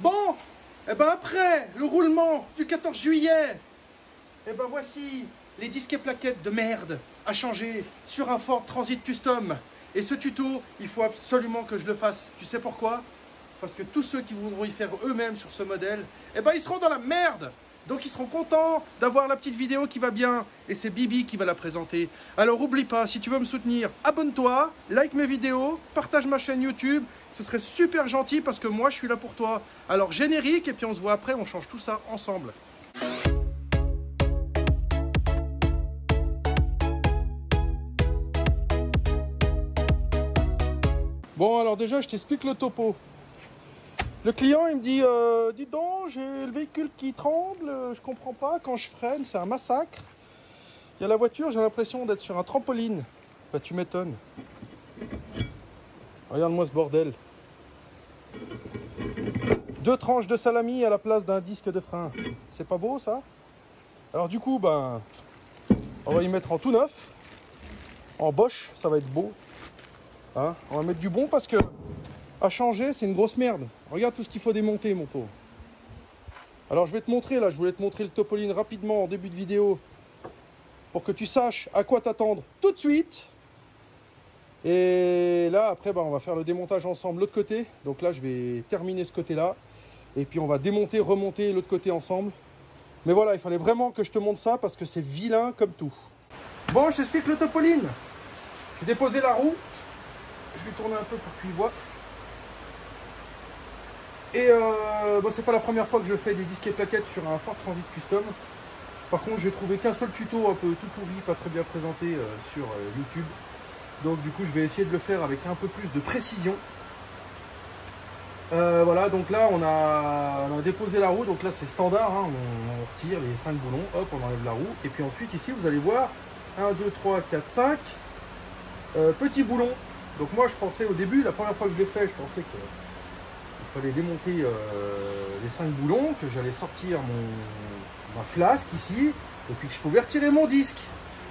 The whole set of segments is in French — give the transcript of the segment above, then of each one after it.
Bon, et ben après le roulement du 14 juillet, et ben voici les disques et plaquettes de merde à changer sur un Ford Transit Custom. Et ce tuto, il faut absolument que je le fasse. Tu sais pourquoi? Parce que tous ceux qui voudront y faire eux-mêmes sur ce modèle, eh ben ils seront dans la merde. Donc ils seront contents d'avoir la petite vidéo qui va bien. Et c'est Bibi qui va la présenter. Alors oublie pas, si tu veux me soutenir, abonne-toi, like mes vidéos, partage ma chaîne YouTube. Ce serait super gentil parce que moi je suis là pour toi. Alors générique et puis on se voit après, on change tout ça ensemble. Bon alors déjà je t'explique le topo. Le client il me dit dis donc j'ai le véhicule qui tremble, je comprends pas, quand je freine c'est un massacre. Il y a la voiture, j'ai l'impression d'être sur un trampoline. Bah tu m'étonnes. Regarde-moi ce bordel. 2 tranches de salami à la place d'un disque de frein. C'est pas beau ça? Alors du coup ben on va y mettre en tout neuf. En Bosch, ça va être beau. Hein, on va mettre du bon parce que à changer c'est une grosse merde. Regarde tout ce qu'il faut démonter mon pauvre. Alors je vais te montrer là, je voulais te montrer le Topoline rapidement en début de vidéo pour que tu saches à quoi t'attendre tout de suite. Et là après on va faire le démontage ensemble l'autre côté. Donc là je vais terminer ce côté là et puis on va démonter, remonter l'autre côté ensemble. Mais voilà, il fallait vraiment que je te montre ça parce que c'est vilain comme tout. Bon, je t'explique le Topoline. J'ai déposé la roue. Je vais tourner un peu pour que tu y vois. Et bon, c'est pas la première fois que je fais des disques et plaquettes sur un Ford Transit Custom. Par contre, j'ai trouvé qu'un seul tuto un peu tout pourri, pas très bien présenté sur YouTube. Donc du coup, je vais essayer de le faire avec un peu plus de précision. Voilà, donc là, on a déposé la roue. Donc là, c'est standard. Hein, on retire les 5 boulons. Hop, on enlève la roue. Et puis ensuite, ici, vous allez voir 1, 2, 3, 4, 5 petits boulons. Donc moi je pensais au début, la première fois que je l'ai fait, je pensais qu'il fallait démonter les 5 boulons, que j'allais sortir ma flasque ici, et puis que je pouvais retirer mon disque.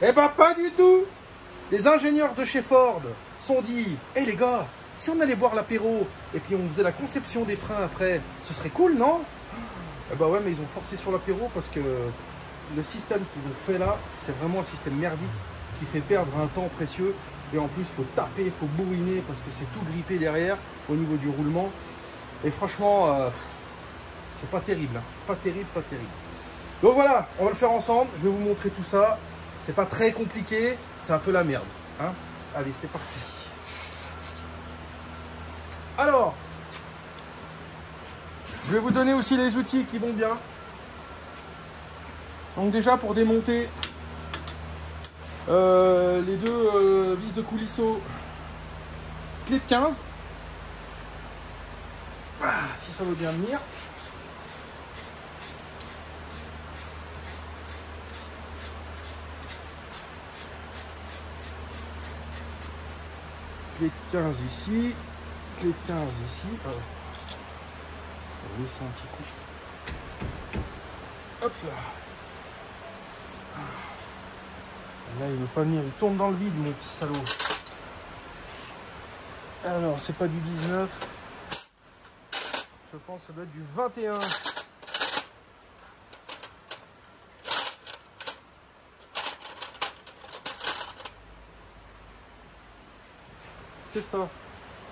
Eh ben pas du tout. Les ingénieurs de chez Ford sont dit, hé les gars, si on allait boire l'apéro, et puis on faisait la conception des freins après, ce serait cool, non? Eh ben ouais, mais ils ont forcé sur l'apéro parce que le système qu'ils ont fait là, c'est vraiment un système merdique qui fait perdre un temps précieux. Et en plus, il faut taper, il faut bourriner parce que c'est tout grippé derrière au niveau du roulement. Et franchement, c'est pas terrible. Hein. Pas terrible, pas terrible. Donc voilà, on va le faire ensemble. Je vais vous montrer tout ça. C'est pas très compliqué. C'est un peu la merde. Hein. Allez, c'est parti. Alors, je vais vous donner aussi les outils qui vont bien. Donc déjà, pour démonter les 2 vis de coulisseau, clé de 15, si ça veut bien venir. Clé de 15 ici, clé de 15 ici. On va laisser un petit coup. Hop là. Là, il veut pas venir, il tourne dans le vide, mon petit salaud. Alors, c'est pas du 19. Je pense que ça doit être du 21. C'est ça.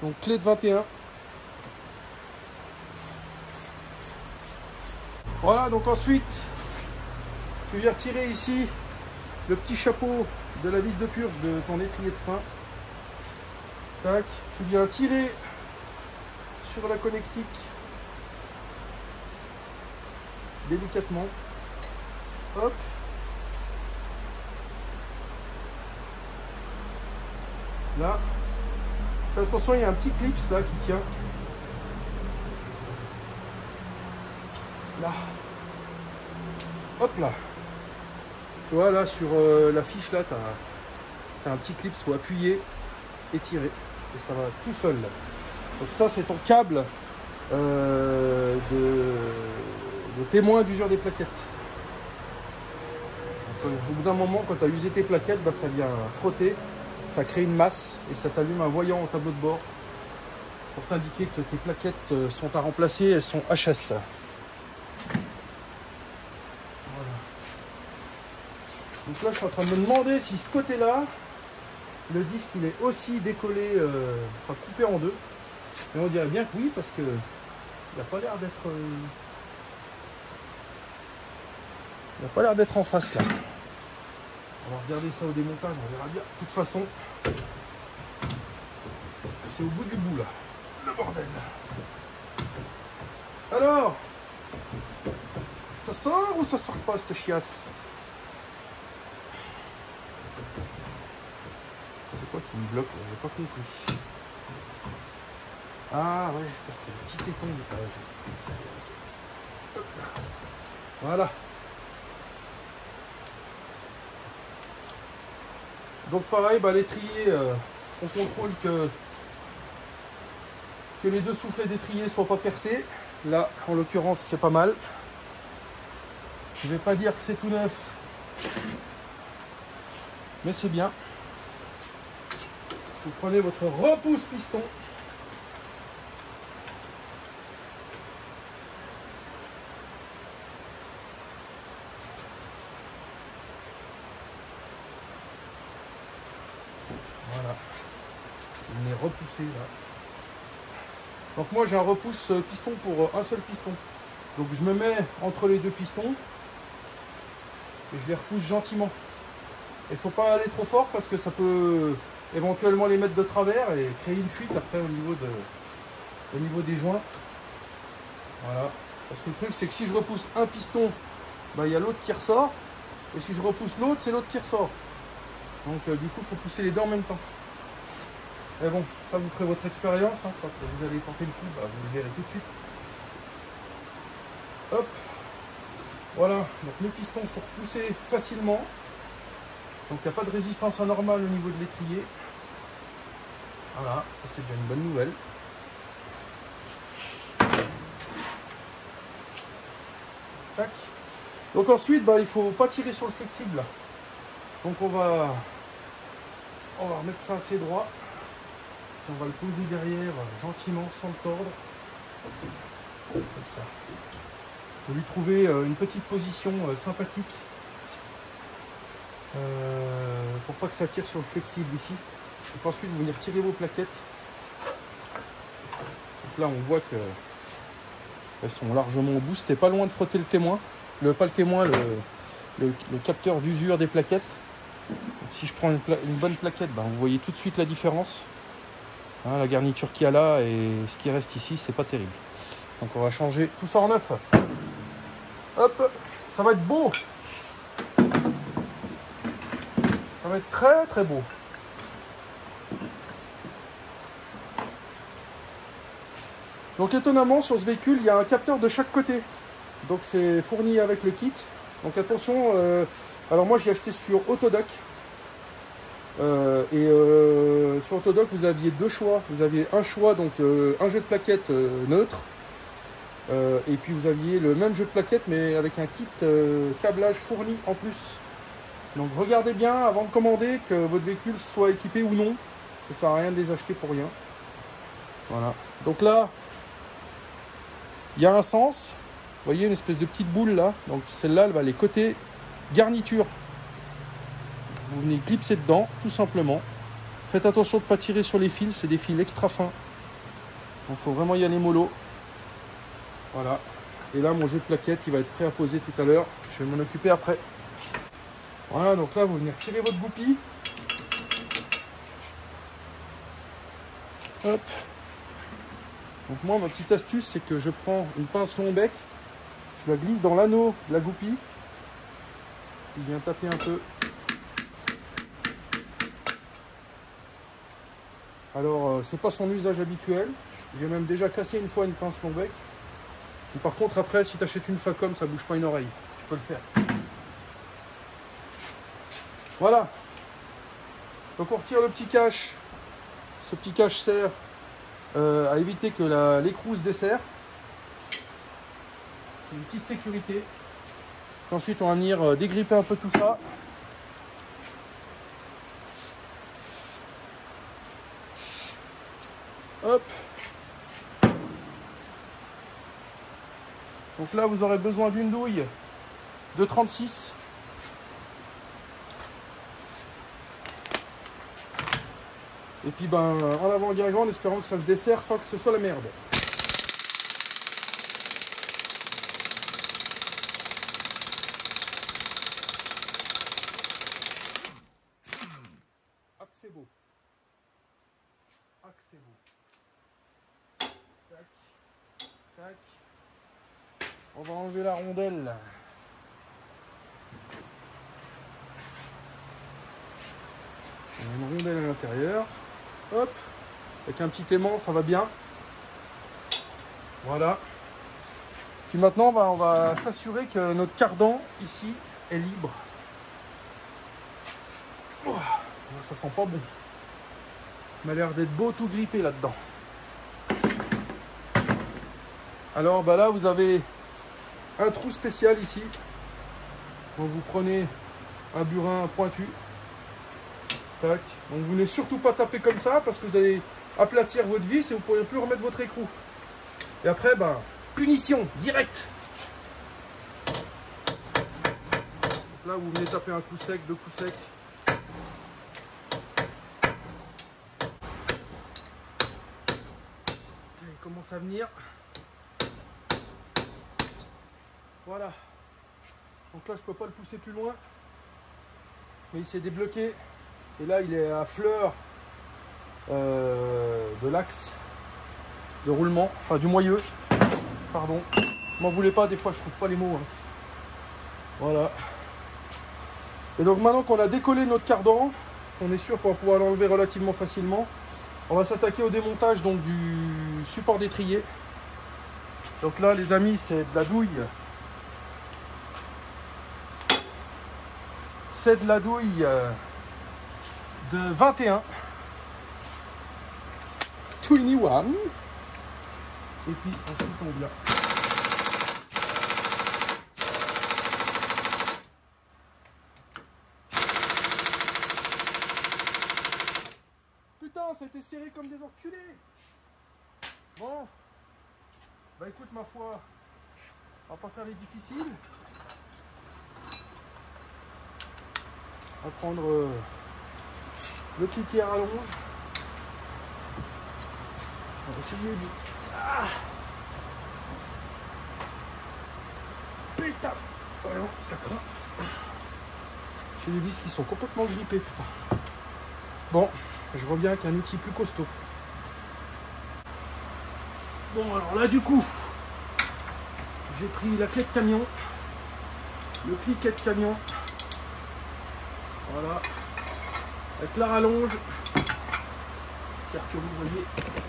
Donc, clé de 21. Voilà, donc ensuite, je vais retirer ici le petit chapeau de la vis de purge de ton étrier de frein. Tac, tu viens tirer sur la connectique délicatement. Hop. Là. Fais attention, il y a un petit clip là qui tient. Là. Hop là. Tu vois là sur la fiche là, tu as un petit clip, faut appuyer et tirer. Et ça va tout seul là. Donc ça c'est ton câble de témoin d'usure des plaquettes. Donc, au bout d'un moment, quand tu as usé tes plaquettes, bah, ça vient frotter, ça crée une masse et ça t'allume un voyant au tableau de bord pour t'indiquer que tes plaquettes sont à remplacer, elles sont HS. Voilà. Donc là, je suis en train de me demander si ce côté-là, le disque il est aussi décollé, enfin coupé en deux. Mais on dirait bien que oui, parce que il n'a pas l'air d'être il n'a pas l'air d'être en face là. On va regarder ça au démontage, on verra bien. De toute façon, c'est au bout du bout là, le bordel. Alors, ça sort ou ça sort pas cette chiasse? C'est quoi qui me bloque? J'ai pas compris. Ah ouais, c'est parce qu'il y a le petit téton du page. Voilà. Donc pareil, bah, l'étrier, on contrôle que les deux soufflets d'étrier soient pas percés. Là, en l'occurrence, c'est pas mal. Je vais pas dire que c'est tout neuf, mais c'est bien. Vous prenez votre repousse piston. Voilà. Il est repoussé là. Donc moi j'ai un repousse piston pour un seul piston. Donc je me mets entre les deux pistons et je les repousse gentiment. Il ne faut pas aller trop fort parce que ça peut éventuellement les mettre de travers et créer une fuite après au niveau des joints. Voilà. Parce que le truc c'est que si je repousse un piston, bah, il y a l'autre qui ressort. Et si je repousse l'autre, c'est l'autre qui ressort. Donc du coup il faut pousser les deux en même temps. Mais bon, ça vous ferez votre expérience, hein. Quand vous allez tenter le coup, bah, vous le verrez tout de suite. Hop. Voilà, donc les pistons sont repoussés facilement. Donc il n'y a pas de résistance anormale au niveau de l'étrier. Voilà, ça c'est déjà une bonne nouvelle. Tac. Donc ensuite, bah, il ne faut pas tirer sur le flexible. Donc on va remettre ça assez droit. Puis on va le poser derrière gentiment sans le tordre. Comme ça. Vous lui trouver une petite position sympathique. Pour pas que ça tire sur le flexible ici. Donc ensuite vous venez retirer vos plaquettes. Donc là on voit que elles sont largement au bout. C'était pas loin de frotter le témoin. Pas le témoin, le capteur d'usure des plaquettes. Donc si je prends une bonne plaquette, ben, vous voyez tout de suite la différence. Hein, la garniture qu'il y a là et ce qui reste ici, c'est pas terrible. Donc on va changer tout ça en neuf. Hop, ça va être beau. Ça va être très très beau. Donc étonnamment sur ce véhicule il y a un capteur de chaque côté. Donc c'est fourni avec le kit. Donc attention, alors moi j'ai acheté sur Autodoc. Sur Autodoc vous aviez deux choix. Vous aviez un choix, donc un jeu de plaquettes neutre. Et puis vous aviez le même jeu de plaquettes mais avec un kit câblage fourni en plus. Donc regardez bien avant de commander que votre véhicule soit équipé ou non. Ça sert à rien de les acheter pour rien. Voilà. Donc là, il y a un sens. Vous voyez une espèce de petite boule là. Donc celle-là, elle va les côtés garniture. Vous venez clipser dedans, tout simplement. Faites attention de ne pas tirer sur les fils. C'est des fils extra fins. Donc il faut vraiment y aller mollo. Voilà. Et là, mon jeu de plaquettes, il va être prêt à poser tout à l'heure. Je vais m'en occuper après. Voilà, donc là, vous venez retirer votre goupille. Hop. Donc moi, ma petite astuce, c'est que je prends une pince long bec, je la glisse dans l'anneau de la goupille, puis je viens taper un peu. Alors, c'est pas son usage habituel. J'ai même déjà cassé une fois une pince long bec. Mais par contre, après, si tu achètes une Facom, ça bouge pas une oreille. Tu peux le faire. Voilà. Donc on retire le petit cache. Ce petit cache sert à éviter que l'écrou se desserre. Une petite sécurité. Ensuite, on va venir dégripper un peu tout ça. Hop. Donc là, vous aurez besoin d'une douille de 36. Et puis ben, en avant Guingamp, en espérant que ça se desserre sans que ce soit la merde. Ah que c'est beau. Ah que c'est beau. Tac. Tac. On va enlever la rondelle. On a une rondelle à l'intérieur. Hop. Avec un petit aimant, ça va bien. Voilà. Puis maintenant, on va s'assurer que notre cardan, ici, est libre. Oh, ça sent pas bon. Il m'a l'air d'être beau tout grippé là-dedans. Alors, bah là, vous avez un trou spécial ici. Donc vous prenez un burin pointu. Tac. Donc vous ne surtout pas taper comme ça parce que vous allez aplatir votre vis et vous ne pourrez plus remettre votre écrou. Et après, ben, punition, direct. Donc là, vous venez taper un coup sec, deux coups secs. Il commence à venir. Voilà. Donc là, je ne peux pas le pousser plus loin. Mais il s'est débloqué. Et là, il est à fleur de l'axe de roulement. Enfin, du moyeu. Pardon. M'en voulez pas, des fois, je trouve pas les mots. Hein. Voilà. Et donc, maintenant qu'on a décollé notre cardan, on est sûr qu'on va pouvoir l'enlever relativement facilement. On va s'attaquer au démontage donc, du support d'étrier. Donc là, les amis, c'est de la douille. C'est de la douille de 21. 21. Et puis ensuite on vient. Putain, ça a été serré comme des enculés. Bon. Bah écoute, ma foi, on va pas faire les difficiles. On va prendre le cliquet à rallonge. On va essayer de... Ah putain. Voyons, ça craint. J'ai les vis qui sont complètement grippées, putain. Bon, je reviens avec un outil plus costaud. Bon, alors là, du coup, j'ai pris la clé de camion, le cliquet de camion. Voilà, avec la rallonge, j'espère que vous voyez,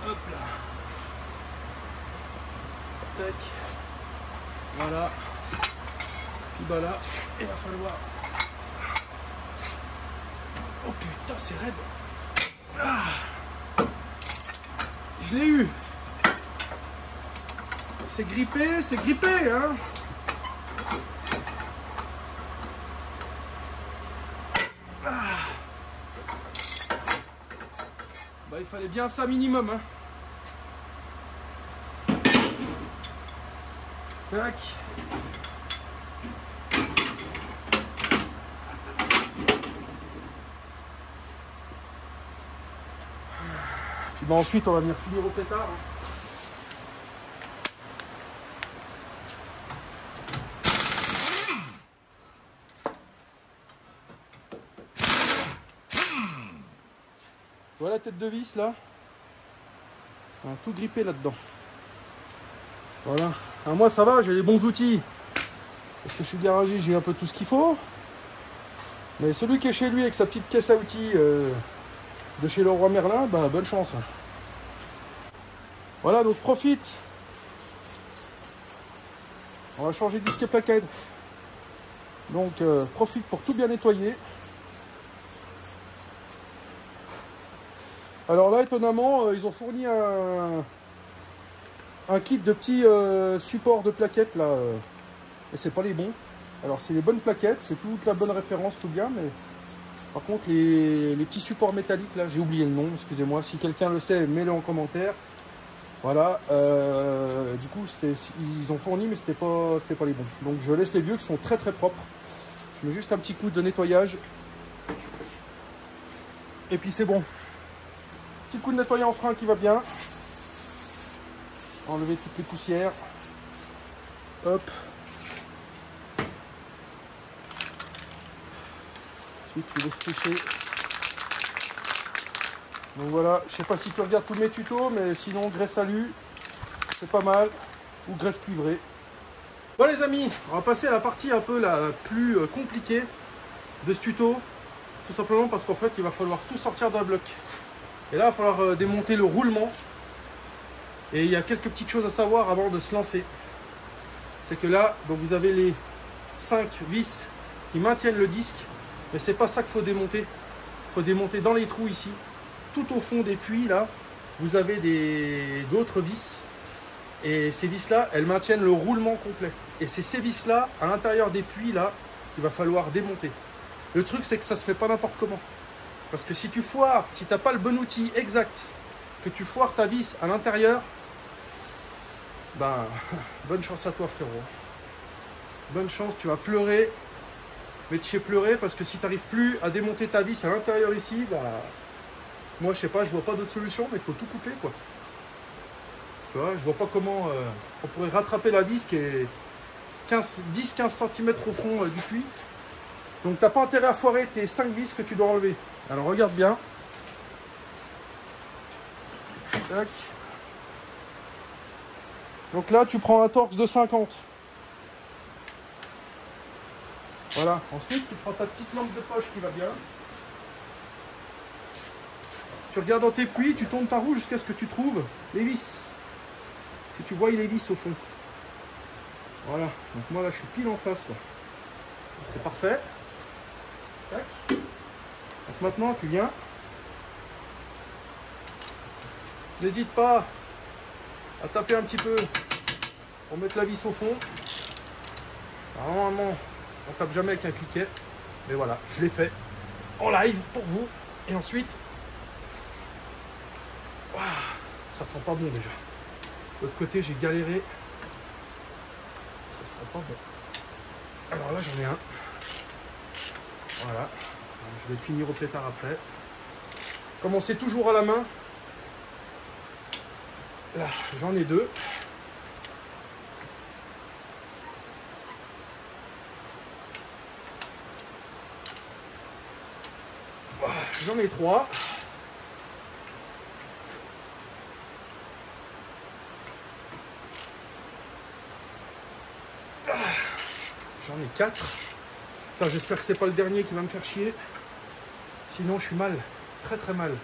hop là, tac, voilà, puis bah là, il va falloir, oh putain c'est raide, ah, je l'ai eu, c'est grippé, hein. Bah, il fallait bien ça minimum, hein. Tac. Puis bah, ensuite on va venir finir au pétard. Hein. Voilà la tête de vis là. On a tout grippé là-dedans. Voilà. Alors moi ça va, j'ai les bons outils. Parce que je suis garagiste, j'ai un peu tout ce qu'il faut. Mais celui qui est chez lui avec sa petite caisse à outils de chez Leroy Merlin, bah bonne chance. Voilà, donc profite. On va changer disque et plaquette. Donc profite pour tout bien nettoyer. Alors là, étonnamment, ils ont fourni un kit de petits supports de plaquettes là. Et c'est pas les bons. Alors c'est les bonnes plaquettes, c'est toute la bonne référence, tout bien, mais par contre les petits supports métalliques là, j'ai oublié le nom, excusez-moi. Si quelqu'un le sait, mettez-le en commentaire. Voilà, du coup ils ont fourni mais c'était pas les bons. Donc je laisse les vieux qui sont très très propres. Je mets juste un petit coup de nettoyage. Et puis c'est bon. Petit coup de nettoyage en frein qui va bien. Enlever toutes les poussières. Hop. Ensuite tu laisses sécher. Donc voilà, je sais pas si tu regardes tous mes tutos, mais sinon graisse alu, c'est pas mal. Ou graisse cuivrée. Bon les amis, on va passer à la partie un peu la plus compliquée de ce tuto. Tout simplement parce qu'en fait il va falloir tout sortir d'un bloc. Et là il va falloir démonter le roulement. Et il y a quelques petites choses à savoir avant de se lancer. C'est que là, donc vous avez les 5 vis qui maintiennent le disque. Mais c'est pas ça qu'il faut démonter. Il faut démonter dans les trous ici. Tout au fond des puits là, vous avez d'autres vis. Et ces vis là, elles maintiennent le roulement complet. Et c'est ces vis là, à l'intérieur des puits là, qu'il va falloir démonter. Le truc c'est que ça se fait pas n'importe comment. Parce que si tu foires, si tu n'as pas le bon outil exact, que tu foires ta vis à l'intérieur, ben, bonne chance à toi frérot. Bonne chance, tu vas pleurer. Mais tu sais pleurer parce que si tu n'arrives plus à démonter ta vis à l'intérieur ici, bah, moi je sais pas, je vois pas d'autre solution, mais il faut tout couper quoi. Tu vois, je vois pas comment on pourrait rattraper la vis qui est 10-15 cm au fond du puits. Donc t'as pas intérêt à foirer tes 5 vis que tu dois enlever. Alors regarde bien. Tac. Donc là tu prends un torx de 50. Voilà, ensuite tu prends ta petite lampe de poche qui va bien. Tu regardes dans tes puits, tu tournes ta roue jusqu'à ce que tu trouves les vis. Que tu vois les vis au fond. Voilà, donc moi là je suis pile en face là. C'est parfait. Tac. Donc maintenant tu viens. N'hésite pas à taper un petit peu pour mettre la vis au fond. Alors, normalement, on tape jamais avec un cliquet. Mais voilà, je l'ai fait en live pour vous. Et ensuite, wow, ça sent pas bon déjà. De l'autre côté, j'ai galéré. Ça sent pas bon. Alors là, j'en ai un. Voilà. Je vais le finir au pétard après. Commencez toujours à la main. Là, j'en ai deux. J'en ai 3. J'en ai 4. J'espère que c'est pas le dernier qui va me faire chier. Sinon, je suis mal. Très très mal.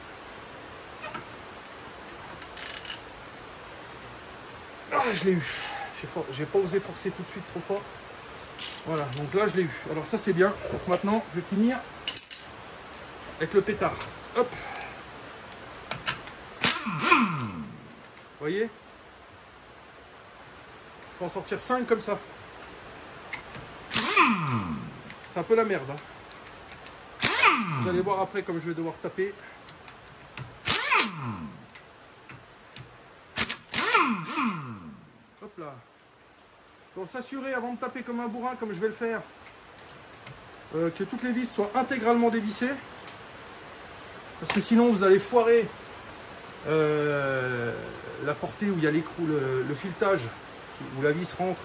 Ah, je l'ai eu. J'ai pas osé forcer tout de suite trop fort. Voilà, donc là, je l'ai eu. Alors ça, c'est bien. Donc maintenant, je vais finir avec le pétard. Hop. Vous voyez? Il faut en sortir 5 comme ça. C'est un peu la merde. Hein. Vous allez voir après comme je vais devoir taper. Hop là. Pour s'assurer avant de taper comme un bourrin, comme je vais le faire, que toutes les vis soient intégralement dévissées. Parce que sinon vous allez foirer la portée où il y a l'écrou, le filetage, où la vis rentre.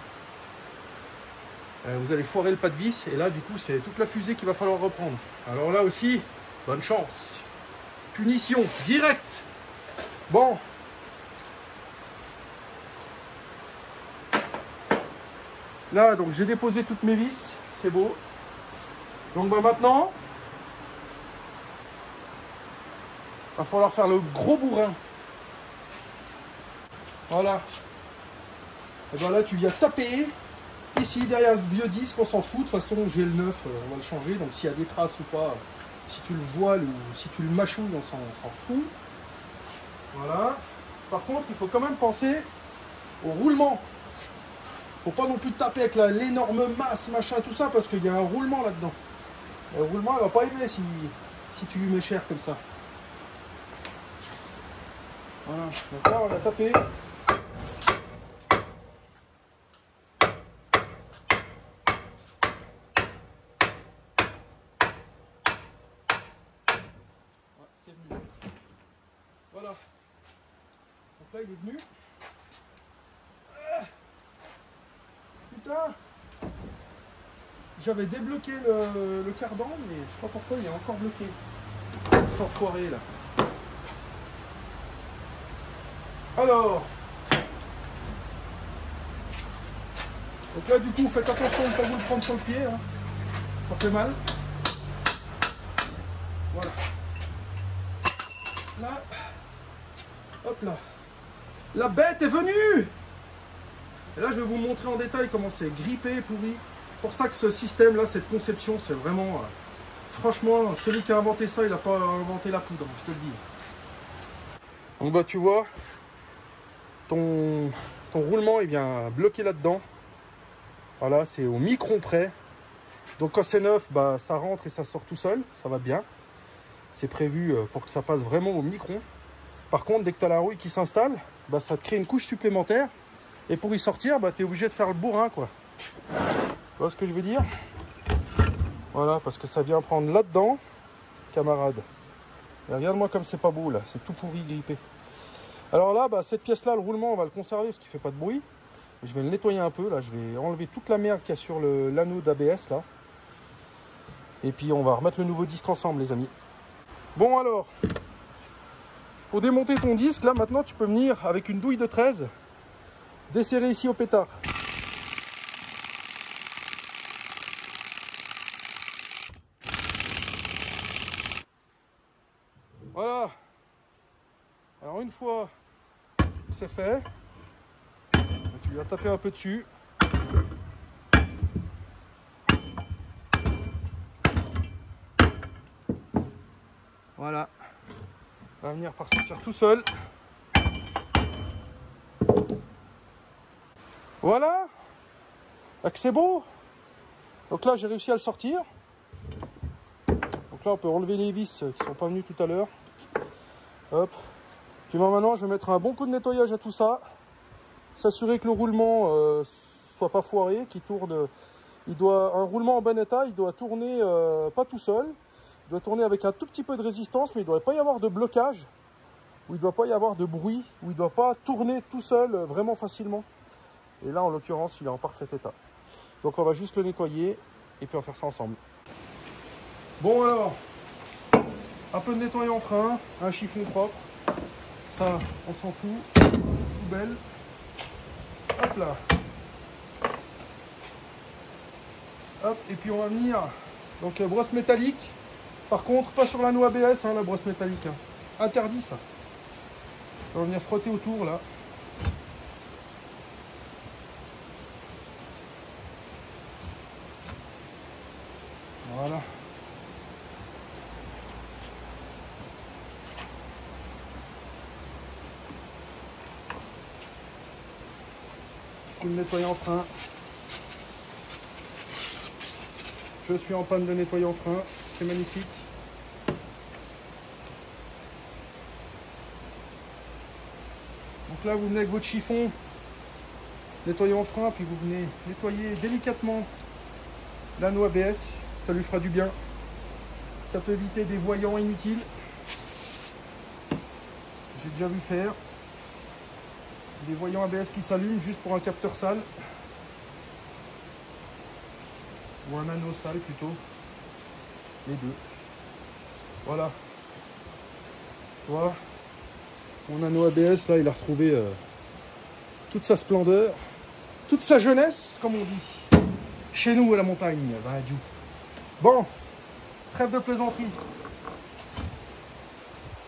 Vous allez foirer le pas de vis et là du coup c'est toute la fusée qu'il va falloir reprendre. Alors là aussi, bonne chance. Punition directe. Bon. Là donc j'ai déposé toutes mes vis, c'est beau. Donc bah, maintenant, il va falloir faire le gros bourrin. Voilà. Et ben là tu viens taper. Ici derrière le vieux disque, on s'en fout, de toute façon j'ai le neuf, on va le changer, donc s'il y a des traces ou pas, si tu le voiles ou si tu le mâchouilles, on s'en fout. Voilà. Par contre, il faut quand même penser au roulement. Faut pas non plus taper avec l'énorme masse, machin, tout ça, parce qu'il y a un roulement là-dedans. Le roulement, il va pas aimer si tu lui mets cher comme ça. Voilà, donc là on a tapé. C'est venu. Voilà. Donc là il est venu. Putain, j'avais débloqué le cardan, mais je sais pas pourquoi il est encore bloqué. Cet enfoiré là. Alors, donc là du coup faites attention de ne pas vous le prendre sur le pied, hein. Ça fait mal. Voilà. Là, hop là. La bête est venue. Et là je vais vous montrer en détail comment c'est grippé, pourri. Pour ça que ce système là, cette conception, c'est vraiment... franchement, celui qui a inventé ça, il n'a pas inventé la poudre, je te le dis. Donc bah tu vois, ton roulement il vient bloquer là-dedans. Voilà, c'est au micron près. Donc quand c'est neuf, bah, ça rentre et ça sort tout seul, ça va bien. C'est prévu pour que ça passe vraiment au micron. Par contre, dès que tu as la rouille qui s'installe, bah, ça te crée une couche supplémentaire. Et pour y sortir, bah, tu es obligé de faire le bourrin, quoi. Tu vois ce que je veux dire? Voilà, parce que ça vient prendre là-dedans, camarade. Et regarde-moi comme c'est pas beau là, c'est tout pourri, grippé. Alors là, bah, cette pièce-là, le roulement, on va le conserver parce qu'il ne fait pas de bruit. Je vais le nettoyer un peu, là, je vais enlever toute la merde qu'il y a sur l'anneau d'ABS, là. Et puis on va remettre le nouveau disque ensemble, les amis. Bon alors, pour démonter ton disque, là, maintenant, tu peux venir avec une douille de 13, desserrer ici au pétard. Voilà. Alors une fois que c'est fait, tu vas taper un peu dessus. Voilà. Il va venir par sortir tout seul. Voilà. Là que c'est beau. Donc là j'ai réussi à le sortir. Donc là on peut enlever les vis qui sont pas venues tout à l'heure. Hop. Puis maintenant je vais mettre un bon coup de nettoyage à tout ça. S'assurer que le roulement soit pas foiré, qu'il tourne. Un roulement en bon état, il doit tourner pas tout seul. Il doit tourner avec un tout petit peu de résistance, mais il ne doit pas y avoir de blocage, ou il ne doit pas y avoir de bruit, ou il ne doit pas tourner tout seul vraiment facilement. Et là, en l'occurrence, il est en parfait état. Donc on va juste le nettoyer, et puis on va faire ça ensemble. Bon alors, un peu de nettoyant frein, un chiffon propre. Ça, on s'en fout. Poubelle. Hop là. Hop, et puis on va venir, donc brosse métallique. Par contre, pas sur l'anneau ABS, hein, la brosse métallique. Hein. Interdit ça. On va venir frotter autour là. Voilà. Coup de nettoyant frein. Je suis en panne de nettoyant frein. C'est magnifique. Donc là, vous venez avec votre chiffon, nettoyant frein, puis vous venez nettoyer délicatement l'anneau ABS. Ça lui fera du bien. Ça peut éviter des voyants inutiles. J'ai déjà vu faire. Des voyants ABS qui s'allument juste pour un capteur sale. Ou un anneau sale plutôt. Les deux. Voilà. Tu vois, mon anneau ABS, là, il a retrouvé toute sa splendeur, toute sa jeunesse, comme on dit. Chez nous, à la montagne. Bon, trêve de plaisanterie.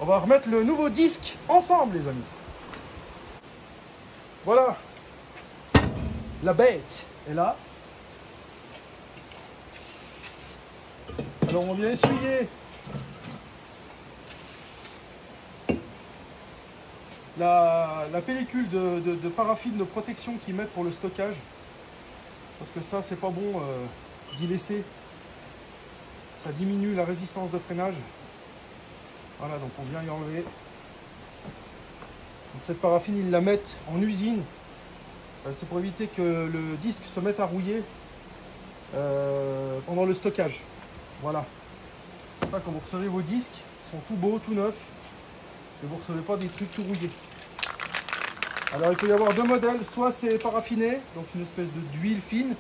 On va remettre le nouveau disque ensemble, les amis. Voilà. La bête est là. Alors, on vient essuyer la pellicule de paraffine de protection qu'ils mettent pour le stockage. Parce que ça, c'est pas bon d'y laisser. Ça diminue la résistance de freinage. Voilà, donc on vient y enlever. Donc cette paraffine, ils la mettent en usine. C'est pour éviter que le disque se mette à rouiller pendant le stockage. Voilà. Ça, quand vous recevez vos disques, ils sont tout beaux, tout neufs. Et vous ne recevez pas des trucs tout rouillés. Alors il peut y avoir deux modèles. Soit c'est paraffiné, donc une espèce d'huile fine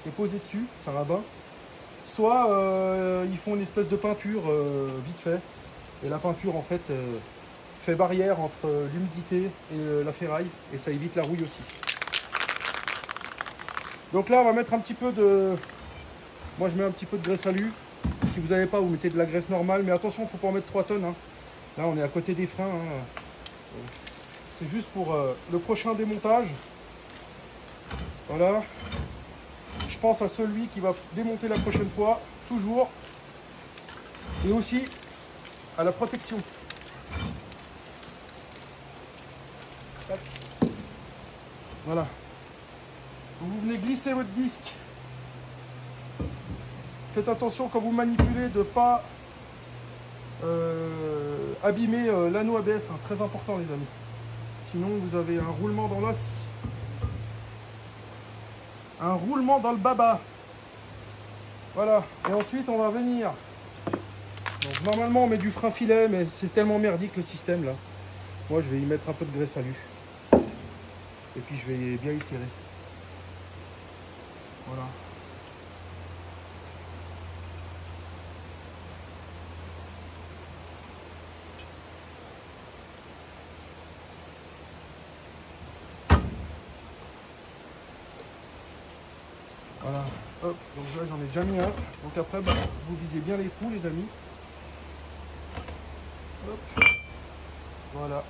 qui est posée dessus, c'est un rabat. Soit ils font une espèce de peinture vite fait. Et la peinture en fait fait barrière entre l'humidité et la ferraille. Et ça évite la rouille aussi. Donc là on va mettre un petit peu de... Moi je mets un petit peu de graisse alu. Si vous n'avez pas, vous mettez de la graisse normale. Mais attention, il ne faut pas en mettre 3 tonnes. Hein. Là on est à côté des freins. Hein. C'est juste pour le prochain démontage. Voilà. Je pense à celui qui va démonter la prochaine fois. Toujours. Et aussi à la protection. Tac. Voilà. Vous venez glisser votre disque. Faites attention quand vous manipulez de ne pas abîmer l'anneau ABS. Hein. Très important les amis. Sinon vous avez un roulement dans l'os. Un roulement dans le baba. Voilà. Et ensuite on va venir. Donc, normalement on met du frein filet, mais c'est tellement merdique le système là. Moi je vais y mettre un peu de graisse alu. Et puis je vais bien y serrer. Voilà. Voilà. Hop. Donc là j'en ai déjà mis un. Donc après bah, vous visez bien les trous les amis. Hop. Voilà.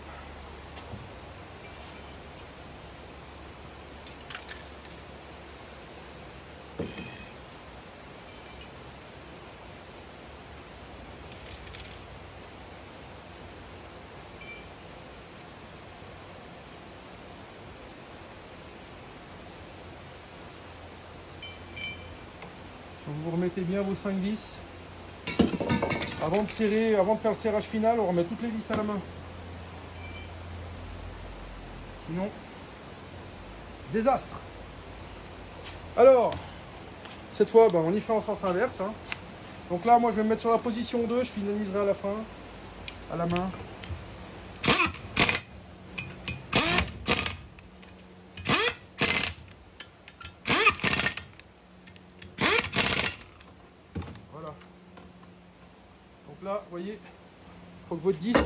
Donc vous remettez bien vos 5 vis. Avant de serrer, avant de faire le serrage final, on remet toutes les vis à la main. Sinon, désastre. Alors, cette fois, bah, on y fait en sens inverse. Hein. Donc là, moi, je vais me mettre sur la position 2. Je finaliserai à la fin, à la main. Voilà. Donc là, vous voyez, il faut que votre disque...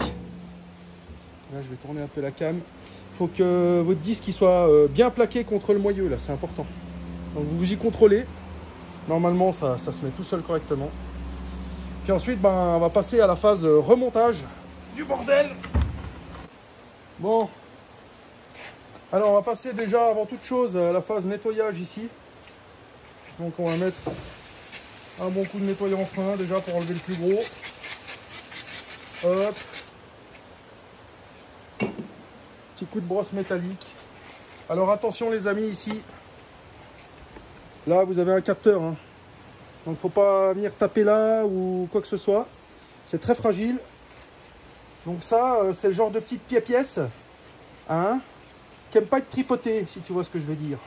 Là, je vais tourner un peu la cam. Il faut que votre disque il soit bien plaqué contre le moyeu, là, c'est important. Donc vous y contrôlez. Normalement, ça se met tout seul correctement. Puis ensuite, ben, on va passer à la phase remontage du bordel. Bon. Alors, on va passer déjà, avant toute chose, à la phase nettoyage ici. Donc, on va mettre un bon coup de nettoyant frein, déjà, pour enlever le plus gros. Hop. Petit coup de brosse métallique. Alors, attention les amis, ici. Là, vous avez un capteur. Hein. Donc, faut pas venir taper là ou quoi que ce soit. C'est très fragile. Donc ça, c'est le genre de petite pièce hein, qui n'aime pas être tripotée, si tu vois ce que je veux dire.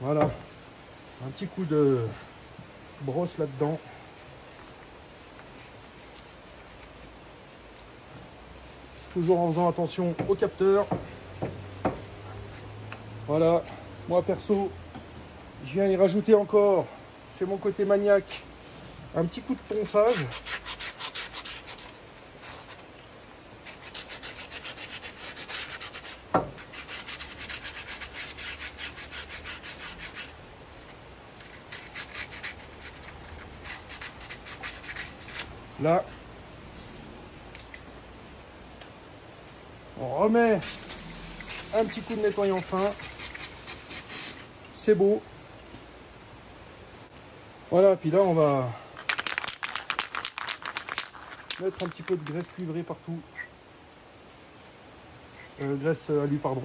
Voilà. Un petit coup de brosse là-dedans. Toujours en faisant attention au capteur. Voilà. Moi, perso, je viens y rajouter encore, c'est mon côté maniaque, un petit coup de ponçage. Là, on remet un petit coup de nettoyant fin. C'est beau. Voilà, puis là on va mettre un petit peu de graisse cuivrée partout. Graisse alu, pardon.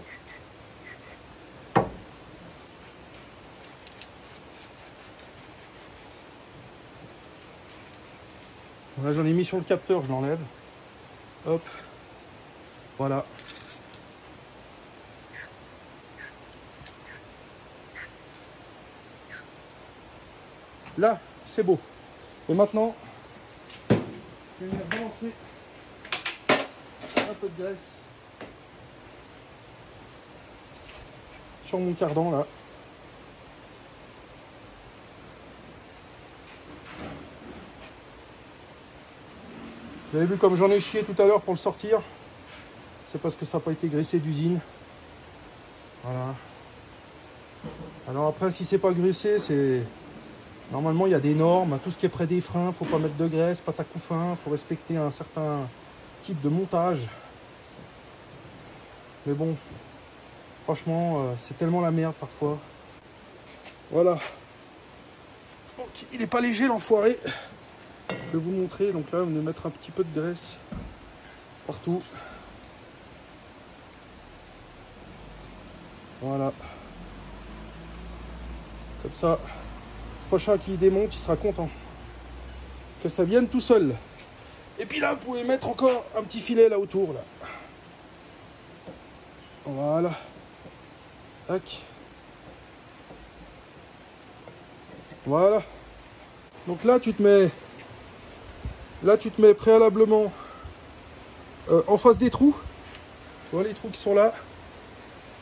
Là j'en ai mis sur le capteur, je l'enlève. Hop. Voilà. Là, c'est beau. Et maintenant, je vais venir balancer un peu de graisse sur mon cardan là. Vous avez vu comme j'en ai chié tout à l'heure pour le sortir. C'est parce que ça n'a pas été graissé d'usine. Voilà. Alors après, si c'est pas graissé, c'est... Normalement, il y a des normes. Tout ce qui est près des freins, faut pas mettre de graisse, pas à coup fin. Faut respecter un certain type de montage. Mais bon, franchement, c'est tellement la merde parfois. Voilà. Donc, il n'est pas léger l'enfoiré. Je vais vous montrer. Donc là, on va mettre un petit peu de graisse partout. Voilà. Comme ça, le prochain qui démonte, il sera content. Que ça vienne tout seul. Et puis là, vous pouvez mettre encore un petit filet là autour. Là. Voilà. Tac. Voilà. Donc là, tu te mets... Là, tu te mets préalablement en face des trous. Tu vois les trous qui sont là.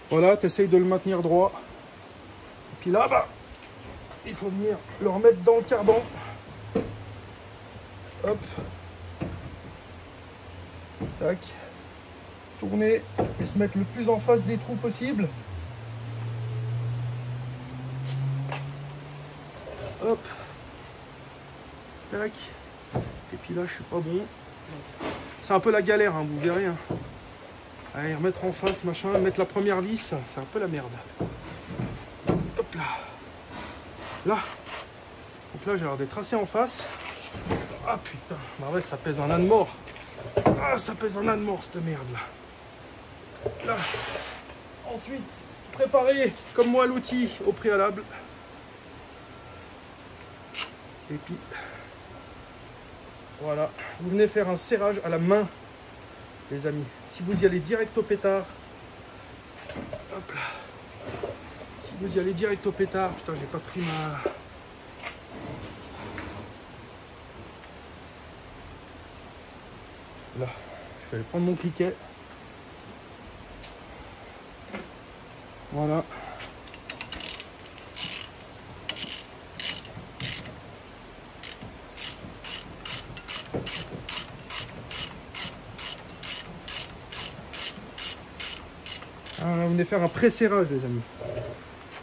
Voilà, tu essayes de le maintenir droit. Et puis là, bah, il faut venir le remettre dans le cardan. Hop. Tac. Tourner et se mettre le plus en face des trous possible. Hop. Tac. Et puis là, je suis pas bon. C'est un peu la galère, hein, vous verrez. Hein. Allez, remettre en face, machin, mettre la première vis, c'est un peu la merde. Hop là. Là. Donc là, j'ai l'air d'être tracé en face. Ah putain. Bah ouais, ça pèse un âne mort. Ah, ça pèse un âne mort, cette merde là. Là. Ensuite, préparez comme moi l'outil au préalable. Et puis, voilà. Vous venez faire un serrage à la main, les amis. Si vous y allez direct au pétard, hop là. Si vous y allez direct au pétard, putain, j'ai pas pris ma... Là, je vais aller prendre mon cliquet. Voilà. Voilà, vous venez faire un pré-serrage, les amis,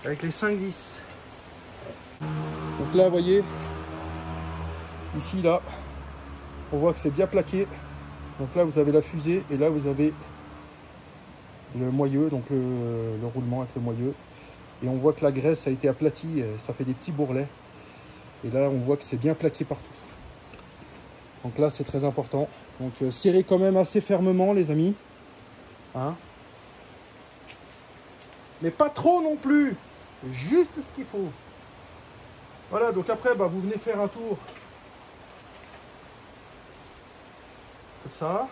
avec les 5 vis. Donc là, vous voyez, ici, là, on voit que c'est bien plaqué. Donc là, vous avez la fusée et là, vous avez le moyeu, donc le roulement avec le moyeu. Et on voit que la graisse a été aplatie, ça fait des petits bourrelets. Et là, on voit que c'est bien plaqué partout. Donc là, c'est très important. Donc serrez quand même assez fermement, les amis. Hein? Mais pas trop non plus. Juste ce qu'il faut. Voilà, donc après, bah, vous venez faire un tour. Comme ça.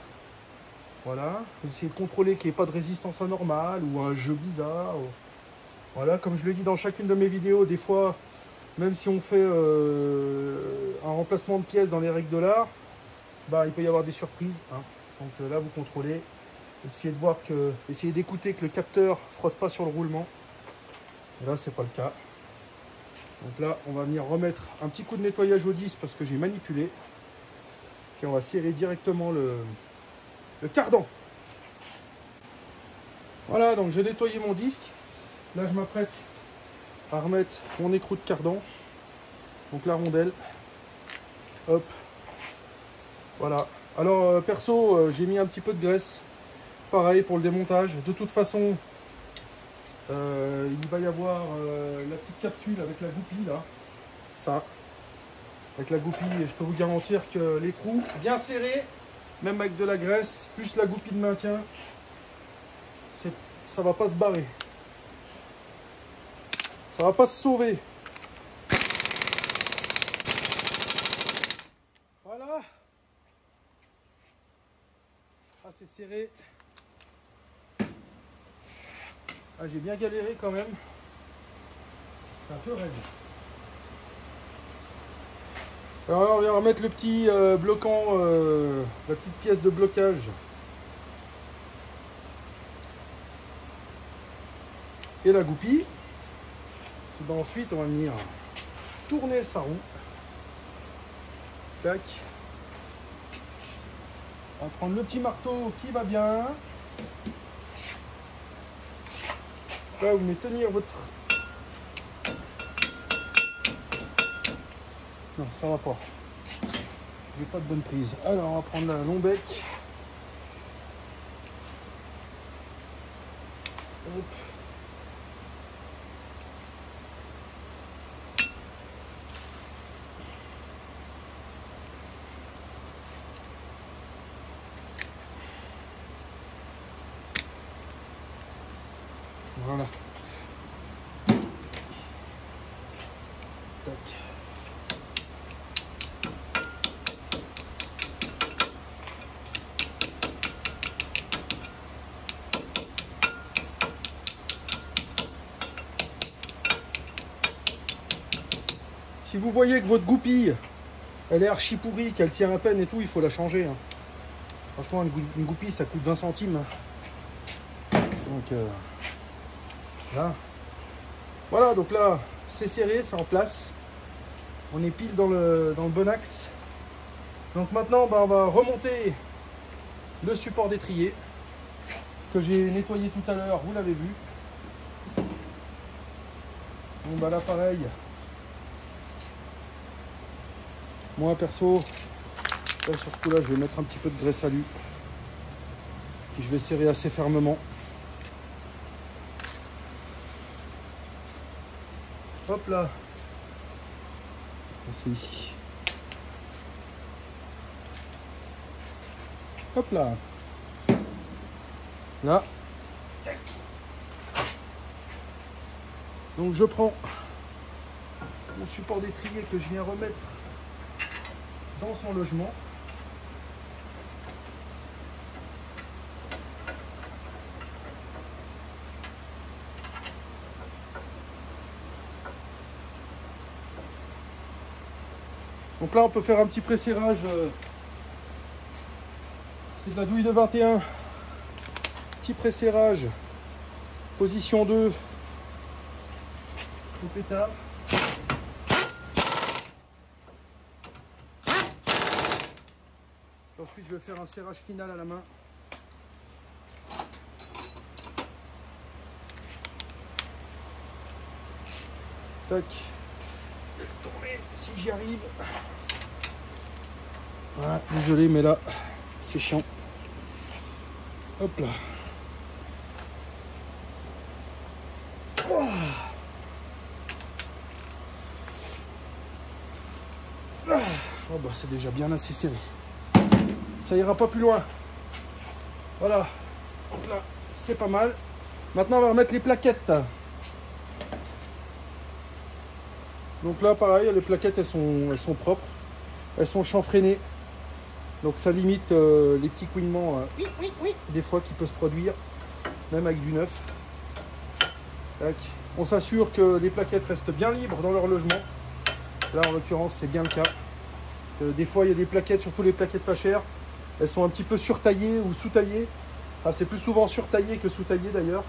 Voilà. Vous essayez de contrôler qu'il n'y ait pas de résistance anormale ou un jeu bizarre. Voilà, comme je le dis dans chacune de mes vidéos, des fois, même si on fait un remplacement de pièces dans les règles de l'art, bah, il peut y avoir des surprises. Hein. Donc là, vous contrôlez. Essayez de voir que, essayez d'écouter que le capteur frotte pas sur le roulement. Et là, c'est pas le cas. Donc là, on va venir remettre un petit coup de nettoyage au disque parce que j'ai manipulé. Puis on va serrer directement le cardan. Voilà, donc j'ai nettoyé mon disque. Là, je m'apprête à remettre mon écrou de cardan. Donc la rondelle. Hop. Voilà. Alors, perso, j'ai mis un petit peu de graisse. Pareil pour le démontage. De toute façon, il va y avoir la petite capsule avec la goupille là. Ça. Avec la goupille, je peux vous garantir que l'écrou bien serré, même avec de la graisse, plus la goupille de maintien, ça va pas se barrer. Ça va pas se sauver. Voilà. Ah, c'est serré. Ah, j'ai bien galéré quand même. C'est un peu raide. Alors là, on vient remettre le petit bloquant, la petite pièce de blocage. Et la goupille. Et ben ensuite, on va venir tourner sa roue. Tac. On va prendre le petit marteau qui va bien. Là, vous venez tenir votre... Non, ça va pas. J'ai pas de bonne prise. Alors, on va prendre la long bec. Hop. Voilà. Tac. Si vous voyez que votre goupille, elle est archi pourrie, qu'elle tient à peine et tout, il faut la changer. Hein. Franchement, une goupille, ça coûte 20 centimes. Donc, là. Voilà, donc là, c'est serré, c'est en place. On est pile dans le bon axe. Donc maintenant, on va remonter le support d'étrier que j'ai nettoyé tout à l'heure, vous l'avez vu. Bon, bah là, pareil. Moi, perso, là, sur ce coup-là, je vais mettre un petit peu de graisse alu. Puis je vais serrer assez fermement. Hop là. C'est ici. Hop là. Là. Donc je prends mon support d'étrier que je viens remettre dans son logement. Donc là on peut faire un petit pré-serrage. C'est de la douille de 21. Petit pré-serrage. Position 2. Au pétard. Ensuite je vais faire un serrage final à la main. Tac. Je vais le tourner si j'y arrive. Ah, désolé mais là c'est chiant. Hop là. Oh. Oh bah c'est déjà bien assez serré. Ça ira pas plus loin. Voilà. Donc là, c'est pas mal. Maintenant, on va remettre les plaquettes. Donc là, pareil, les plaquettes, elles sont propres. Elles sont chanfreinées. Donc ça limite les petits couinements des fois qui peuvent se produire, même avec du neuf. Tac. On s'assure que les plaquettes restent bien libres dans leur logement. Là, en l'occurrence, c'est bien le cas. Des fois, il y a des plaquettes, surtout les plaquettes pas chères. Elles sont un petit peu surtaillées ou sous-taillées. Enfin, c'est plus souvent surtaillé que sous-taillé d'ailleurs.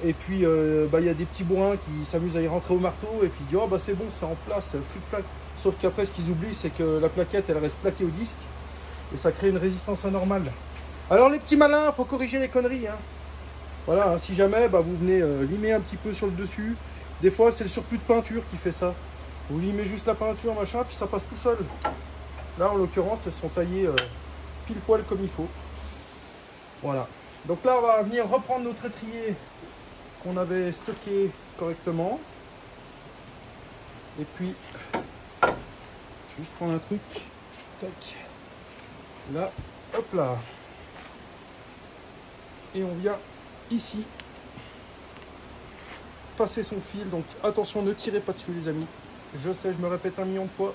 Et puis, il y a des petits bourrins qui s'amusent à y rentrer au marteau et puis ils disent « Oh, bah c'est bon, c'est en place, flic-flac ». Sauf qu'après, ce qu'ils oublient, c'est que la plaquette, elle reste plaquée au disque. Et ça crée une résistance anormale. Alors, les petits malins, il faut corriger les conneries. Hein. Voilà, hein, si jamais, vous venez limer un petit peu sur le dessus. Des fois, c'est le surplus de peinture qui fait ça. Vous limez juste la peinture, machin, puis ça passe tout seul. Là, en l'occurrence, elles sont taillées pile poil comme il faut. Voilà. Donc là, on va venir reprendre notre étrier qu'on avait stocké correctement. Et puis, juste prendre un truc. Tac. Là, hop là. Et on vient ici passer son fil. Donc attention, ne tirez pas dessus les amis. Je sais, je me répète 1 million de fois.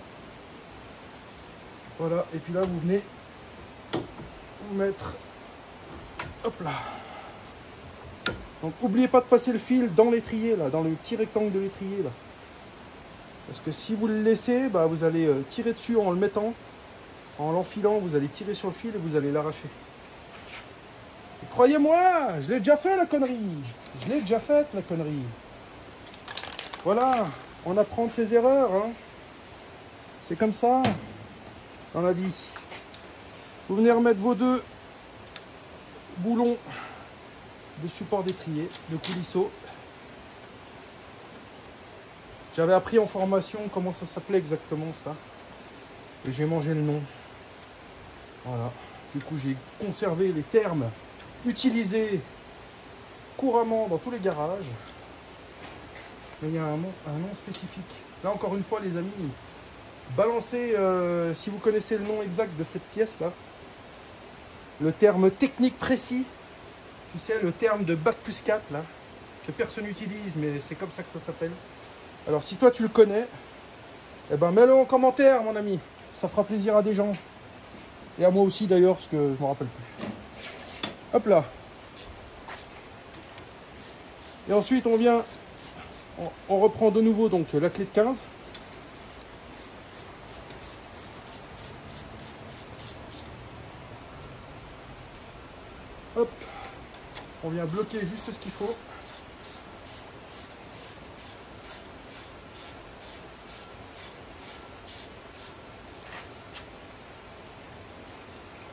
Voilà, et puis là vous venez vous mettre, hop là, Donc n'oubliez pas de passer le fil dans l'étrier, là, dans le petit rectangle de l'étrier, là. Parce que si vous le laissez, bah, vous allez tirer dessus en le mettant, en l'enfilant, vous allez tirer sur le fil et vous allez l'arracher. Croyez-moi, je l'ai déjà fait la connerie. Je l'ai déjà faite la connerie. Voilà, on apprend de ses erreurs. Hein. C'est comme ça dans la vie. Vous venez remettre vos deux boulons de support d'étrier, de coulisseau. J'avais appris en formation comment ça s'appelait exactement ça. Et j'ai mangé le nom. Voilà. Du coup, j'ai conservé les termes utilisés couramment dans tous les garages. Mais il y a un nom spécifique. Là, encore une fois, les amis, balancez, si vous connaissez le nom exact de cette pièce-là, le terme technique précis, tu sais, le terme de Bac plus 4, là, que personne n'utilise, mais c'est comme ça que ça s'appelle. Alors, si toi, tu le connais, eh ben, mets-le en commentaire, mon ami. Ça fera plaisir à des gens. Et à moi aussi, d'ailleurs, parce que je ne me rappelle plus. Hop là. Et ensuite, on vient, on reprend de nouveau donc la clé de 15. Hop. On vient bloquer juste ce qu'il faut.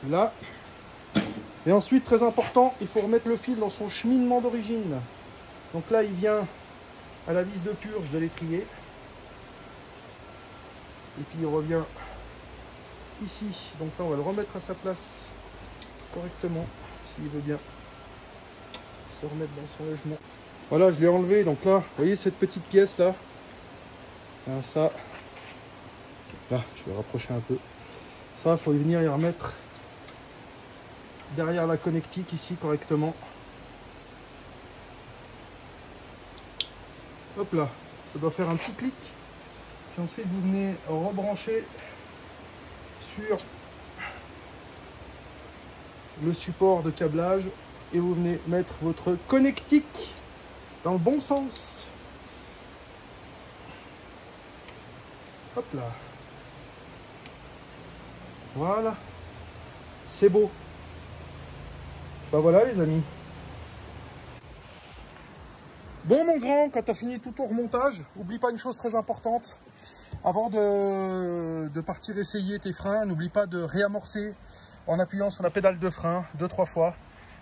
Là. Et ensuite, très important, il faut remettre le fil dans son cheminement d'origine. Donc là, il vient à la vis de purge de l'étrier. Et puis il revient ici. Donc là, on va le remettre à sa place correctement, s'il veut bien se remettre dans son logement. Voilà, je l'ai enlevé. Donc là, vous voyez cette petite pièce là, ça, là, je vais rapprocher un peu. Ça, il faut venir y remettre derrière la connectique ici correctement. Hop là, ça doit faire un petit clic. Puis ensuite vous venez rebrancher sur le support de câblage et vous venez mettre votre connectique dans le bon sens. Hop là. Voilà. C'est beau. Bah voilà les amis. Bon mon grand, quand tu as fini tout ton remontage, n'oublie pas une chose très importante. Avant de partir essayer tes freins, n'oublie pas de réamorcer en appuyant sur la pédale de frein 2-3 fois.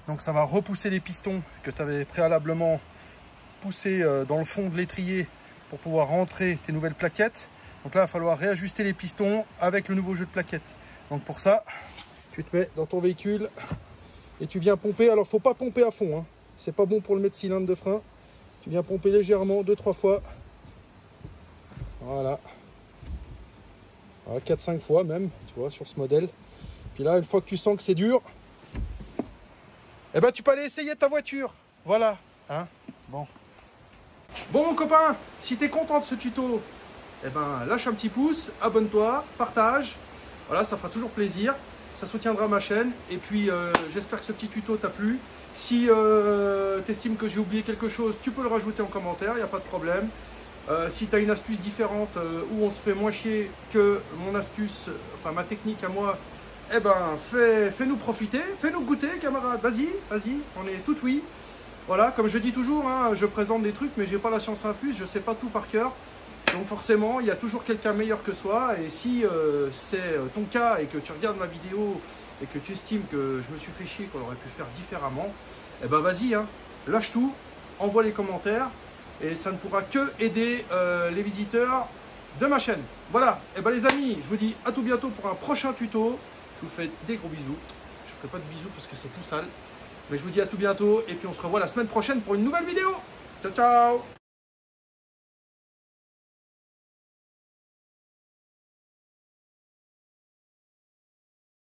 Donc ça va repousser les pistons que tu avais préalablement poussés dans le fond de l'étrier pour pouvoir rentrer tes nouvelles plaquettes. Donc là, il va falloir réajuster les pistons avec le nouveau jeu de plaquettes. Donc pour ça, tu te mets dans ton véhicule et tu viens pomper. Alors, faut pas pomper à fond, hein. C'est pas bon pour le mètre cylindre de frein. Tu viens pomper légèrement, 2-3 fois. Voilà. Voilà, 4-5 fois même, tu vois, sur ce modèle. Puis là, une fois que tu sens que c'est dur, eh ben, tu peux aller essayer ta voiture. Voilà. Hein, bon. Bon, mon copain, si tu es content de ce tuto, eh ben, lâche un petit pouce, abonne-toi, partage. Voilà, ça fera toujours plaisir. Ça soutiendra ma chaîne. Et puis, j'espère que ce petit tuto t'a plu. Si tu estimes que j'ai oublié quelque chose, tu peux le rajouter en commentaire, il n'y a pas de problème. Si tu as une astuce différente où on se fait moins chier que mon astuce, enfin ma technique à moi, eh ben, fais-nous profiter, fais-nous goûter, camarade. Vas-y, on est tout oui. Voilà, comme je dis toujours, hein, je présente des trucs, mais j'ai pas la science infuse, je sais pas tout par cœur. Donc forcément, il y a toujours quelqu'un meilleur que soi. Et si c'est ton cas et que tu regardes ma vidéo et que tu estimes que je me suis fait chier, qu'on aurait pu faire différemment, eh ben vas-y, hein, lâche tout, envoie les commentaires et ça ne pourra que aider les visiteurs de ma chaîne. Voilà, et ben les amis, je vous dis à tout bientôt pour un prochain tuto. Je vous fais des gros bisous. Je ne ferai pas de bisous parce que c'est tout sale. Mais je vous dis à tout bientôt et puis on se revoit la semaine prochaine pour une nouvelle vidéo. Ciao, ciao!